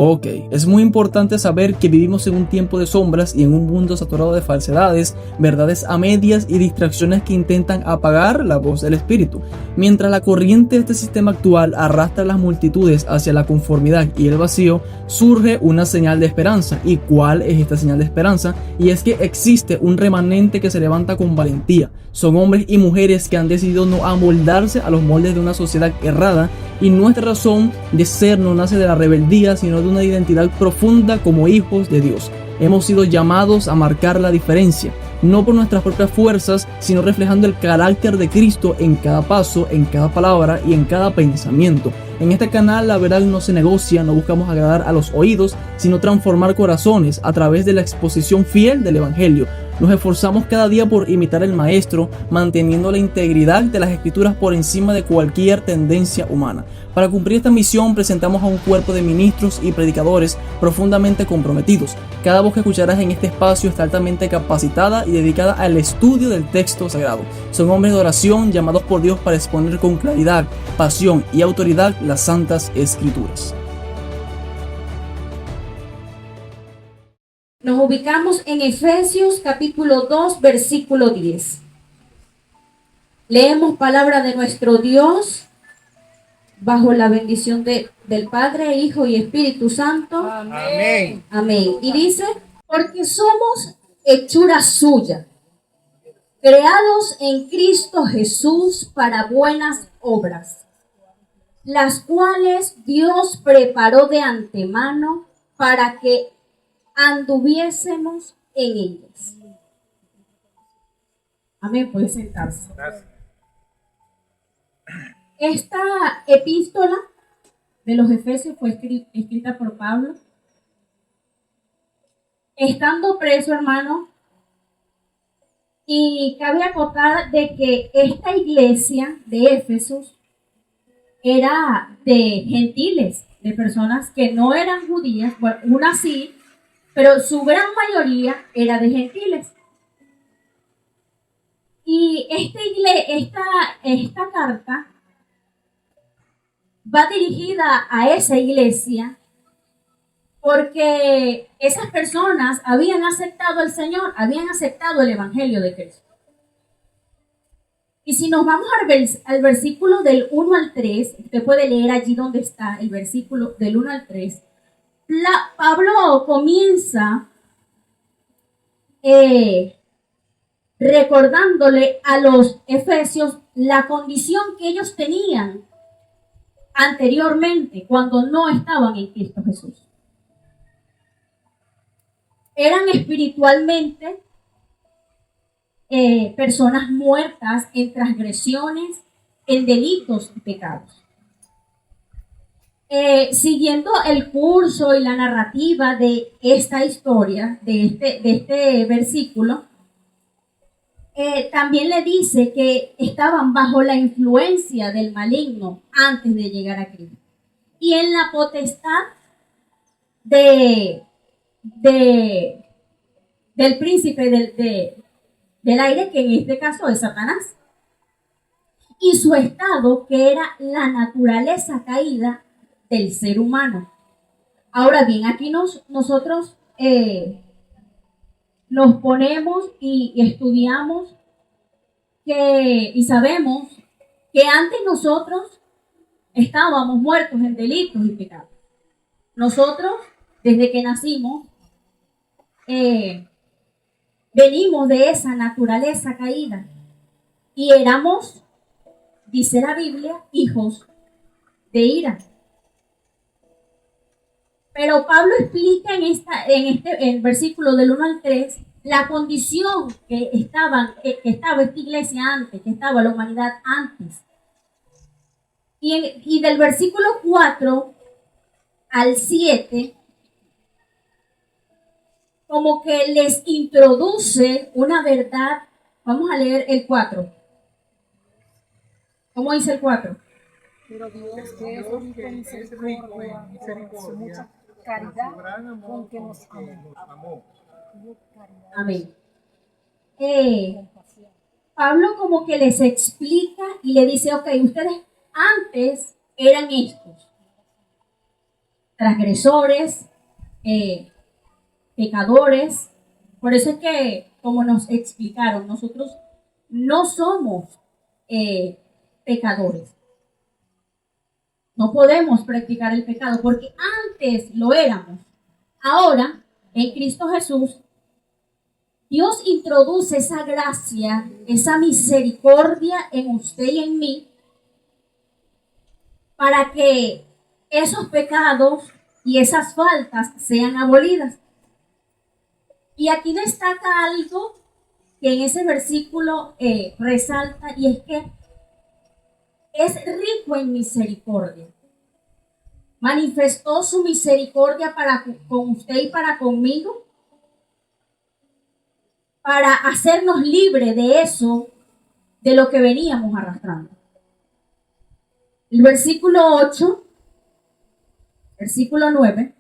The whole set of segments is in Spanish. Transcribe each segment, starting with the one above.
Ok, es muy importante saber que vivimos en un tiempo de sombras y en un mundo saturado de falsedades, verdades a medias y distracciones que intentan apagar la voz del espíritu. Mientras la corriente de este sistema actual arrastra a las multitudes hacia la conformidad y el vacío, surge una señal de esperanza. ¿Y cuál es esta señal de esperanza? Y es que existe un remanente que se levanta con valentía. Son hombres y mujeres que han decidido no amoldarse a los moldes de una sociedad errada, y nuestra razón de ser no nace de la rebeldía, sino de una identidad profunda como hijos de Dios. Hemos sido llamados a marcar la diferencia, no por nuestras propias fuerzas, sino reflejando el carácter de Cristo en cada paso, en cada palabra y en cada pensamiento. En este canal la verdad no se negocia, no buscamos agradar a los oídos, sino transformar corazones a través de la exposición fiel del Evangelio. Nos esforzamos cada día por imitar al Maestro, manteniendo la integridad de las Escrituras por encima de cualquier tendencia humana. Para cumplir esta misión presentamos a un cuerpo de ministros y predicadores profundamente comprometidos. Cada voz que escucharás en este espacio está altamente capacitada y dedicada al estudio del texto sagrado. Son hombres de oración llamados por Dios para exponer con claridad, pasión y autoridad las Santas Escrituras. Nos ubicamos en Efesios capítulo 2, versículo 10. Leemos palabra de nuestro Dios bajo la bendición del Padre, Hijo y Espíritu Santo. Amén. Amén. Y dice, porque somos hechura suya, creados en Cristo Jesús para buenas obras, las cuales Dios preparó de antemano para que anduviésemos en ellas. Amén, puede sentarse. Gracias. Esta epístola de los Efesios fue escrita por Pablo. Estando preso, hermano, y cabe acotar de que esta iglesia de Éfesos era de gentiles, de personas que no eran judías, bueno, una sí, pero su gran mayoría era de gentiles. Y esta carta va dirigida a esa iglesia porque esas personas habían aceptado al Señor, habían aceptado el Evangelio de Cristo. Y si nos vamos al versículo del 1 al 3, usted puede leer allí donde está el versículo del 1 al 3, Pablo comienza recordándole a los efesios la condición que ellos tenían anteriormente cuando no estaban en Cristo Jesús. Eran espiritualmente personas muertas en transgresiones, en delitos y pecados. Siguiendo el curso y la narrativa de esta historia, de este versículo, también le dice que estaban bajo la influencia del maligno antes de llegar a Cristo. Y en la potestad del príncipe del aire, que en este caso es Satanás. Y su estado, que era la naturaleza caída del ser humano. Ahora bien, aquí nosotros nos ponemos y estudiamos y sabemos que antes nosotros estábamos muertos en delitos y pecados. Nosotros, desde que nacimos, venimos de esa naturaleza caída y éramos, dice la Biblia, hijos de ira. Pero Pablo explica en el versículo del 1 al 3 la condición que estaba esta iglesia antes, que estaba la humanidad antes. Y del versículo 4 al 7, como que les introduce una verdad. Vamos a leer el 4. ¿Cómo dice el 4? Pero Dios, que es rico en misericordia, caridad con que nos amó. Amén. Pablo como que les explica y le dice, ok, ustedes antes eran estos. transgresores, pecadores. Por eso es que, como nos explicaron, nosotros no somos pecadores. No podemos practicar el pecado porque antes lo éramos. Ahora, en Cristo Jesús, Dios introduce esa gracia, esa misericordia en usted y en mí para que esos pecados y esas faltas sean abolidas. Y aquí destaca algo que en ese versículo resalta, y es que es rico en misericordia. Manifestó su misericordia para con usted y para conmigo, para hacernos libres de eso, de lo que veníamos arrastrando. El versículo 8, versículo 9,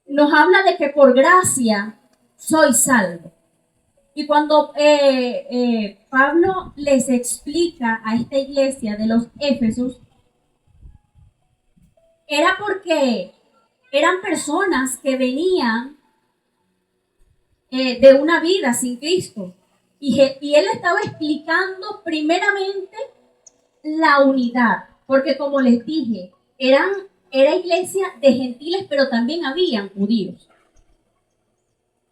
nos habla de que por gracia soy salvo. Y cuando Pablo les explica a esta iglesia de los Éfesos, era porque eran personas que venían de una vida sin Cristo. Y él estaba explicando primeramente la unidad, porque como les dije, era iglesia de gentiles, pero también habían judíos.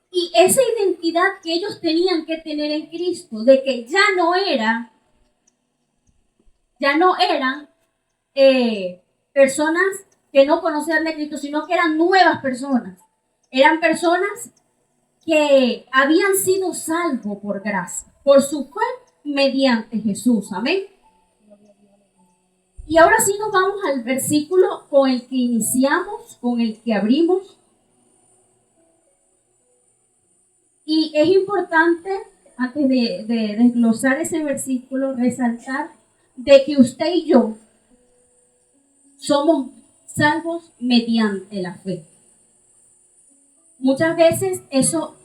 Y esa identidad que ellos tenían que tener en Cristo, de que ya no eran personas que no conocían de Cristo, sino que eran nuevas personas. Eran personas que habían sido salvos por gracia, por su fe mediante Jesús. Amén. Y ahora sí nos vamos al versículo con el que iniciamos, con el que abrimos. Y es importante, antes de desglosar ese versículo, resaltar de que usted y yo somos salvos mediante la fe. Muchas veces eso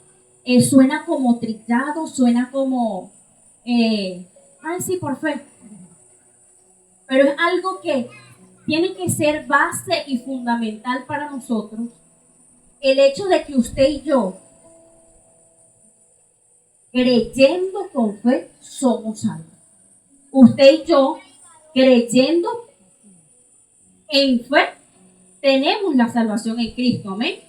suena como trillado, suena como, ay sí, por fe. Pero es algo que tiene que ser base y fundamental para nosotros. El hecho de que usted y yo, creyendo con fe, somos salvos. Usted y yo, creyendo en fe, tenemos la salvación en Cristo. Amén.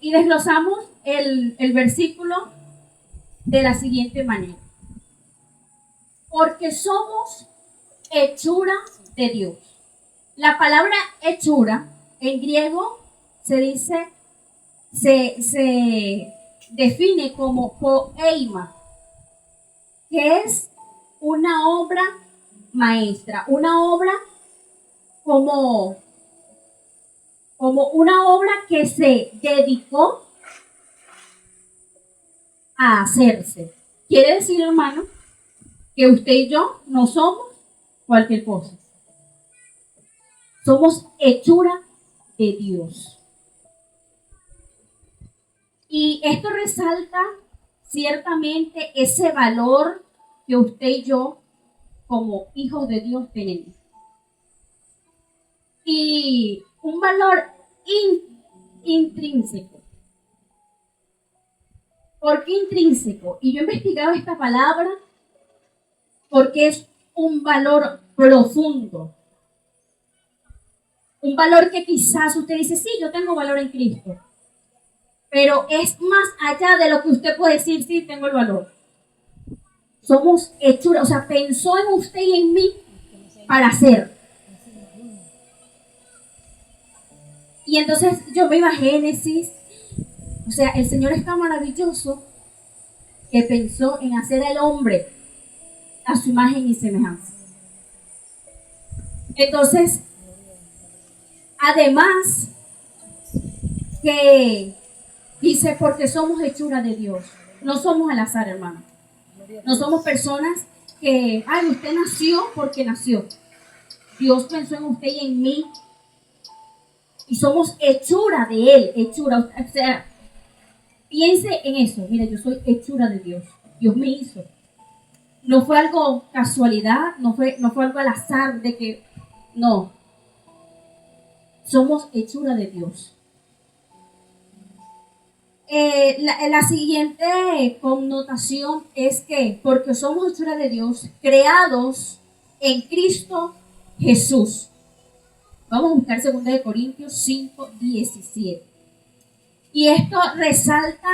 Y desglosamos el versículo de la siguiente manera. Porque somos hechura de Dios. La palabra hechura en griego se define como poema, que es una obra maestra, una obra como una obra que se dedicó a hacerse. Quiere decir, hermano, que usted y yo no somos cualquier cosa. Somos hechura de Dios. Y esto resalta ciertamente ese valor que usted y yo, como hijos de Dios, tenemos. Y un valor intrínseco. ¿Por qué intrínseco? Y yo he investigado esta palabra porque es un valor profundo. Un valor que quizás usted dice, sí, yo tengo valor en Cristo. Pero es más allá de lo que usted puede decir, sí, tengo el valor. Somos hechura, o sea, pensó en usted y en mí para ser. Y entonces yo me iba a Génesis. O sea, el Señor es tan maravilloso que pensó en hacer al hombre a su imagen y semejanza. Entonces, además que dice, porque somos hechura de Dios. No somos al azar, hermano. No somos personas que, ay, usted nació porque nació. Dios pensó en usted y en mí. Y somos hechura de Él, hechura. O sea, piense en eso. Mire, yo soy hechura de Dios. Dios me hizo. No fue algo casualidad, no fue algo al azar de que, no. Somos hechura de Dios. La siguiente connotación es que, porque somos hechura de Dios, creados en Cristo Jesús. Vamos a buscar 2 Corintios 5, 17. Y esto resalta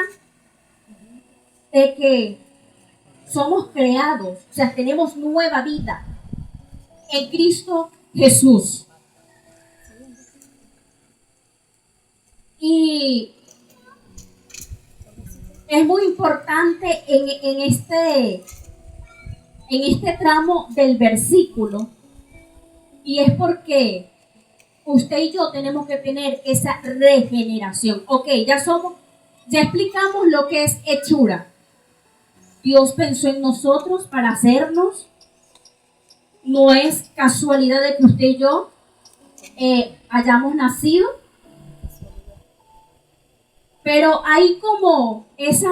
de que somos creados, o sea, tenemos nueva vida en Cristo Jesús. Y es muy importante en este tramo del versículo, y es porque usted y yo tenemos que tener esa regeneración. Ok, ya explicamos lo que es hechura. Dios pensó en nosotros para hacernos. No es casualidad de que usted y yo hayamos nacido. Pero hay como ese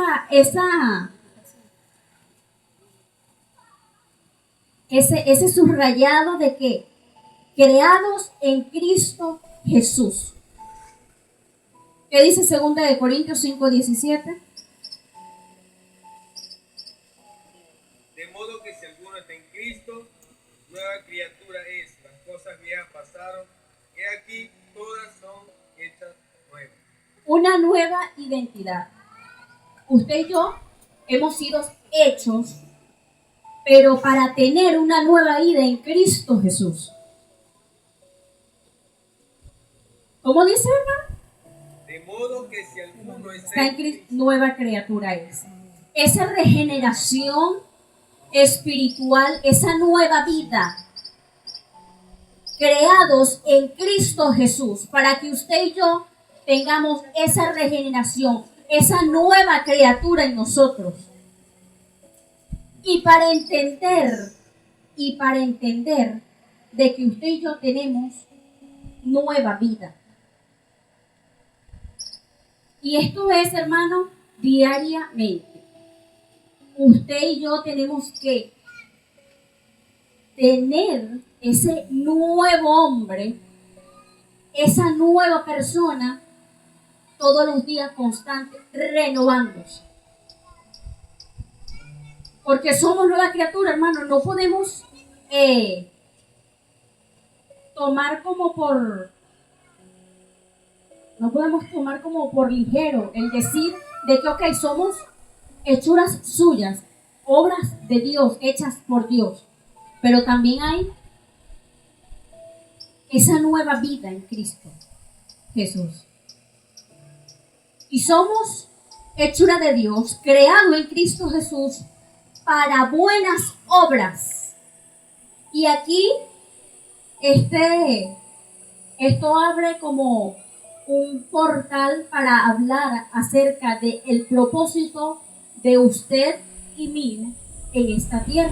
subrayado de que creados en Cristo Jesús. ¿Qué dice 2 Corintios 5, 17? De modo que si alguno está en Cristo, nueva criatura es. Las cosas viejas pasaron, y aquí todas son hechas nuevas. Una nueva identidad. Usted y yo hemos sido hechos, pero para tener una nueva vida en Cristo Jesús. ¿Cómo dice, hermano? De modo que si alguno está en Cristo, nueva criatura es. Esa regeneración espiritual, esa nueva vida, creados en Cristo Jesús, para que usted y yo tengamos esa regeneración, esa nueva criatura en nosotros. Y para entender de que usted y yo tenemos nueva vida. Y esto es, hermano, diariamente. Usted y yo tenemos que tener ese nuevo hombre, esa nueva persona, todos los días constante, renovándose. Porque somos nueva criatura, hermano. No podemos tomar como por ligero el decir de que, ok, somos hechuras suyas, obras de Dios, hechas por Dios. Pero también hay esa nueva vida en Cristo Jesús. Y somos hechura de Dios, creado en Cristo Jesús para buenas obras. Y aquí esto abre como un portal para hablar acerca del propósito de usted y mí en esta tierra.